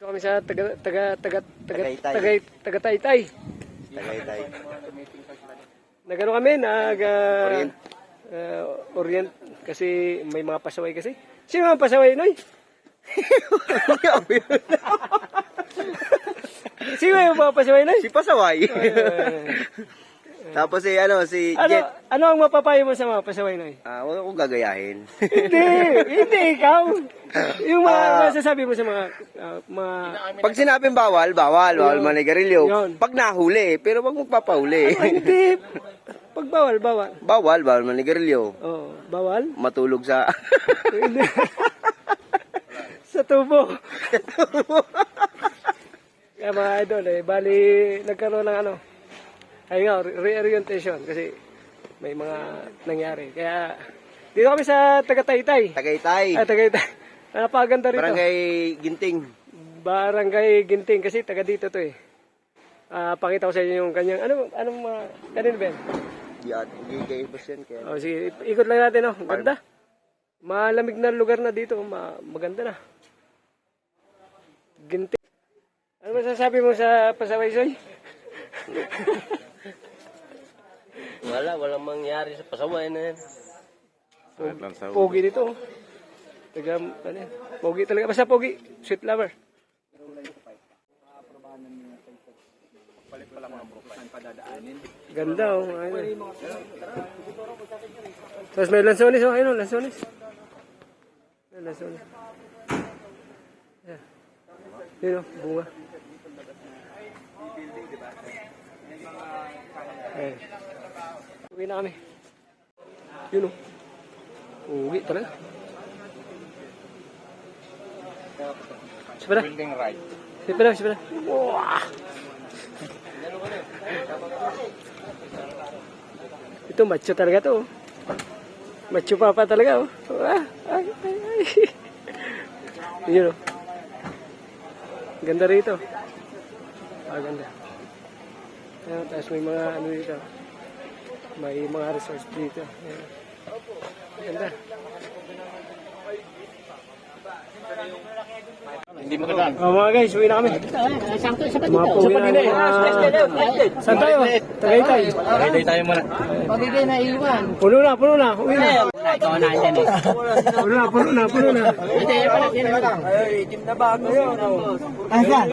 Dito kami sa Tagaytay. Tagaytay. Tagaytay. Nagano kami, Orient. Orient kasi may mga pasaway kasi. Sino mga pasaway, Noy? Sino yung mga pasaway, Noy? Si Pasaway. Tapos si Jet. Ano ang mapapayo mo sa mga pasaway, Noy? Huwag akong gagayahin. Hindi ikaw. Yung mga masasabi mo sa mga Pag sinabing bawal manigarilyo. Yun. Pag nahuli, pero wag magpapahuli. hindi. Pag bawal. Bawal manigarilyo. Oh, bawal? Matulog sa Hindi. Sa tubo. Kaya mga idol, bali nagkaroon ng reorientation kasi may mga nangyari. Kaya dito kami sa Tagaytay. Tagaytay. Tagaytay. Napakaganda rito. Barangay Ginting. Barangay Ginting kasi taga dito to eh. Pakita ko sa inyo yung kanyang anong mga kanino ba yan? Hindi kayo pa siya kaya. Oh, sige, ikot lang natin oh. Ganda. Malamig na lugar na dito, maganda na. Ginting. Ano masasabi mo sa pasaway, Soy? Walang mangyari sa pasaway na yan. Pogi dito. Taga, pogi talaga. Basta pogi. Sweet lover. Ganda oh. Tapos may lansones oh. Ayun oh, lansones. Lansones. Ayun oh, bunga. Ayun. Uwi na kami. Yun oh. Uwi talaga. Siapa dah? Siapa dah? Wah. Itu macho talaga to. Macho pa talaga oh. Wah. Ay. Yun oh. Ganda rito. Ganda. Ayan, tapos may mga dito. May mga resorts dito. Ayan. Ganda. Hindi magandang. Mga guys, uwi na kami. Mga puwi na saan tayo? Tagaytay. Tagaytay tayo muna. Pagigay na iwan. Puno na. Uwi na. Ikaw na yan eh. Puno na. Hindi, pala yan. Ay, team na bago yun. Asan?